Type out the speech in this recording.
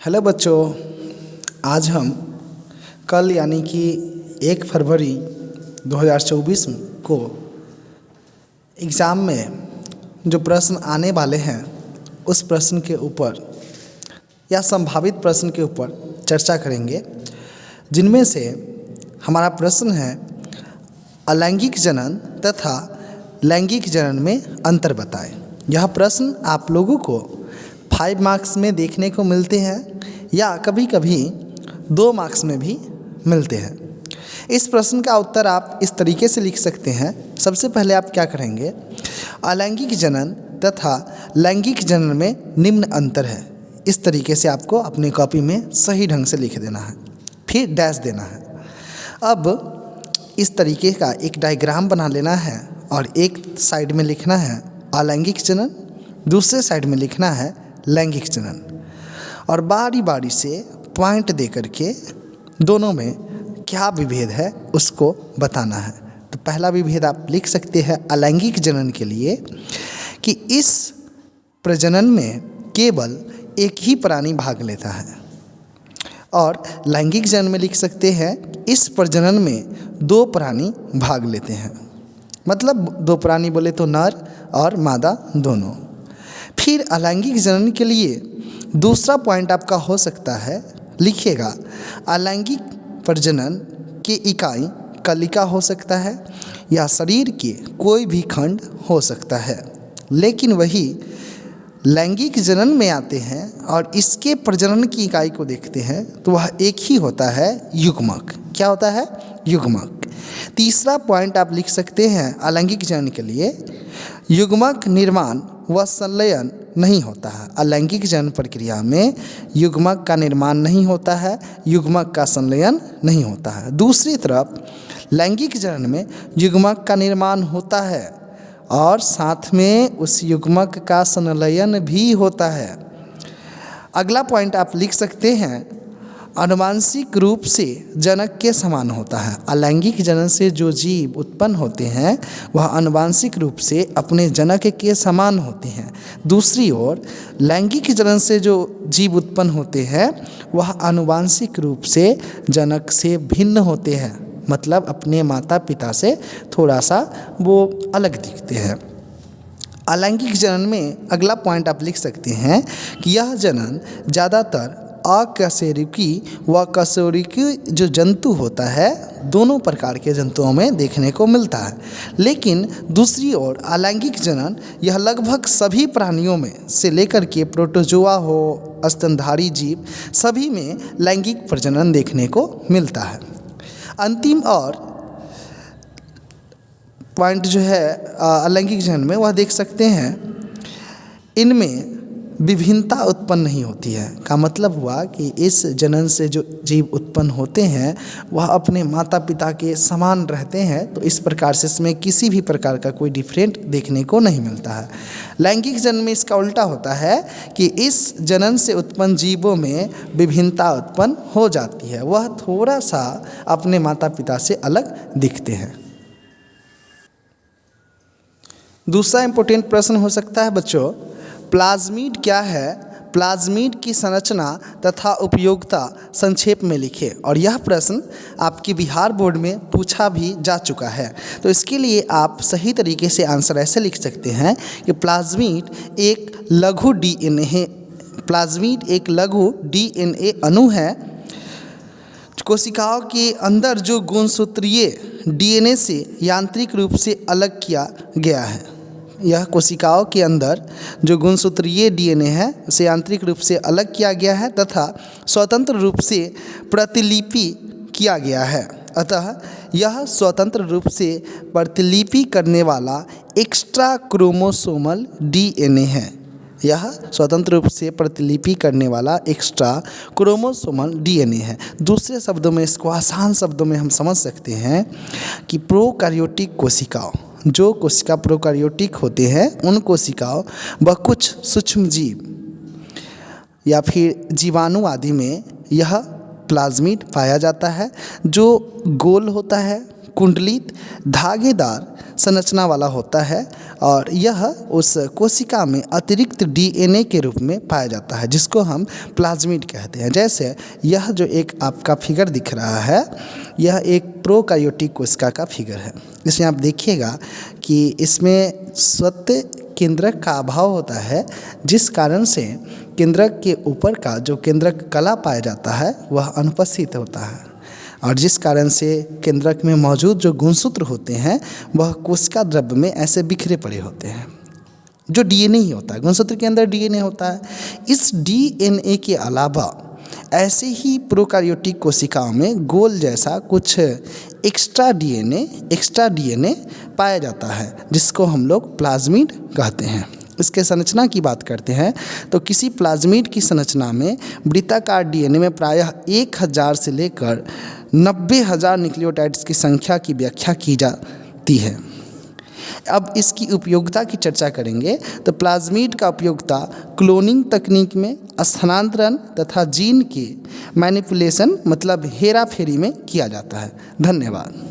Hello बच्चों, आज हम कल यानी कि 1 फरवरी 2024 को एग्ज़ाम में जो प्रश्न आने वाले हैं उस प्रश्न के ऊपर या संभावित प्रश्न के ऊपर चर्चा करेंगे, जिनमें से हमारा प्रश्न है अलैंगिक जनन तथा लैंगिक जनन में अंतर बताएं। यह प्रश्न आप लोगों को 5 मार्क्स में देखने को मिलते हैं या कभी कभी 2 मार्क्स में भी मिलते हैं। इस प्रश्न का उत्तर आप इस तरीके से लिख सकते हैं। सबसे पहले आप क्या करेंगे, अलैंगिक जनन तथा लैंगिक जनन में निम्न अंतर है, इस तरीके से आपको अपनी कॉपी में सही ढंग से लिख देना है, फिर डैश देना है। अब इस तरीके का एक डायग्राम बना लेना है और एक साइड में लिखना है अलैंगिक जनन, दूसरे साइड में लिखना है लैंगिक जनन, और बारी बारी से पॉइंट दे करके दोनों में क्या विभेद है उसको बताना है। तो पहला विभेद आप लिख सकते हैं अलैंगिक जनन के लिए कि इस प्रजनन में केवल एक ही प्राणी भाग लेता है, और लैंगिक जनन में लिख सकते हैं इस प्रजनन में 2 प्राणी भाग लेते हैं। मतलब 2 प्राणी बोले तो नर और मादा दोनों। फिर अलैंगिक जनन के लिए दूसरा पॉइंट आपका हो सकता है, लिखिएगा अलैंगिक प्रजनन की इकाई कलिका हो सकता है या शरीर के कोई भी खंड हो सकता है, लेकिन वही लैंगिक जनन में आते हैं और इसके प्रजनन की इकाई को देखते हैं तो वह एक ही होता है युग्मक। क्या होता है? युग्मक। तीसरा पॉइंट आप लिख सकते हैं अलैंगिक जनन के लिए, युग्मक निर्माण व संलयन नहीं होता है। अलैंगिक जनन प्रक्रिया में युग्मक का निर्माण नहीं होता है, युग्मक का संलयन नहीं होता है। दूसरी तरफ लैंगिक जनन में युग्मक का निर्माण होता है और साथ में उस युग्मक का संलयन भी होता है। अगला पॉइंट आप लिख सकते हैं आनुवांशिक रूप से जनक के समान होता है। अलैंगिक जनन से जो जीव उत्पन्न होते हैं वह आनुवांशिक रूप से अपने जनक के समान होते हैं। दूसरी ओर लैंगिक जनन से जो जीव उत्पन्न होते हैं वह आनुवांशिक रूप से जनक से भिन्न होते हैं, मतलब अपने माता पिता से थोड़ा सा वो अलग दिखते हैं। अलैंगिक जनन में अगला पॉइंट आप लिख सकते हैं कि यह जनन ज़्यादातर अकशेरुकी व कशेरुकी जो जंतु होता है, दोनों प्रकार के जंतुओं में देखने को मिलता है। लेकिन दूसरी ओर अलैंगिक जनन यह लगभग सभी प्राणियों में से लेकर के प्रोटोजोआ हो, स्तनधारी जीव, सभी में लैंगिक प्रजनन देखने को मिलता है। अंतिम और पॉइंट जो है अलैंगिक जनन में, वह देख सकते हैं इनमें विभिन्नता उत्पन्न नहीं होती है। का मतलब हुआ कि इस जनन से जो जीव उत्पन्न होते हैं वह अपने माता पिता के समान रहते हैं, तो इस प्रकार से इसमें किसी भी प्रकार का कोई डिफरेंट देखने को नहीं मिलता है। लैंगिक जनन में इसका उल्टा होता है कि इस जनन से उत्पन्न जीवों में विभिन्नता उत्पन्न हो जाती है, वह थोड़ा सा अपने माता पिता से अलग दिखते हैं। दूसरा इम्पोर्टेंट प्रश्न हो सकता है बच्चों, प्लाज्मिड क्या है? प्लाज्मिड की संरचना तथा उपयोगिता संक्षेप में लिखे। और यह प्रश्न आपके बिहार बोर्ड में पूछा भी जा चुका है, तो इसके लिए आप सही तरीके से आंसर ऐसे लिख सकते हैं कि प्लाज्मिड एक लघु डीएनए अणु है। कोशिकाओं के अंदर जो गुणसूत्रीय डीएनए से यांत्रिक रूप से अलग किया गया है। यह कोशिकाओं के अंदर जो गुणसूत्रीय डीएनए है उसे यांत्रिक रूप से अलग किया गया है तथा स्वतंत्र रूप से प्रतिलिपि किया गया है। अतः यह स्वतंत्र रूप से प्रतिलिपि करने वाला एक्स्ट्रा क्रोमोसोमल डीएनए है। यह स्वतंत्र रूप से प्रतिलिपि करने वाला एक्स्ट्रा क्रोमोसोमल डीएनए है। दूसरे शब्दों में, इसको आसान शब्दों में हम समझ सकते हैं कि प्रोकैरियोटिक कोशिकाओं, जो कोशिका प्रोकैरियोटिक होते हैं, उन कोशिकाओं व कुछ सूक्ष्म जीव या फिर जीवाणु आदि में यह प्लाज्मिड पाया जाता है, जो गोल होता है, कुंडलित धागेदार संरचना वाला होता है और यह उस कोशिका में अतिरिक्त डीएनए के रूप में पाया जाता है, जिसको हम प्लाज्मिड कहते हैं। जैसे यह जो एक आपका फिगर दिख रहा है, यह एक प्रोकार्योटिक कोशिका का फिगर है। इसमें आप देखिएगा कि इसमें स्वतः केंद्रक का अभाव होता है, जिस कारण से केंद्रक के ऊपर का जो केंद्रक कला पाया जाता है वह अनुपस्थित होता है, और जिस कारण से केंद्रक में मौजूद जो गुणसूत्र होते हैं वह कोशिका द्रव्य में ऐसे बिखरे पड़े होते हैं, जो डीएनए ही होता है। गुणसूत्र के अंदर डीएनए होता है। इस डीएनए के अलावा ऐसे ही प्रोकार्योटिक कोशिकाओं में गोल जैसा कुछ एक्स्ट्रा डीएनए पाया जाता है, जिसको हम लोग प्लाज्मिड कहते हैं। इसके संरचना की बात करते हैं तो किसी प्लाज्मिड की संरचना में वृत्ताकार डीएनए में प्रायः 1000 से लेकर 90,000 न्यूक्लियोटाइड्स की संख्या की व्याख्या की जाती है। अब इसकी उपयोगिता की चर्चा करेंगे तो प्लाज्मिड का उपयोगिता क्लोनिंग तकनीक में, स्थानांतरण तथा जीन की मैनिपुलेशन मतलब हेरा फेरी में किया जाता है। धन्यवाद।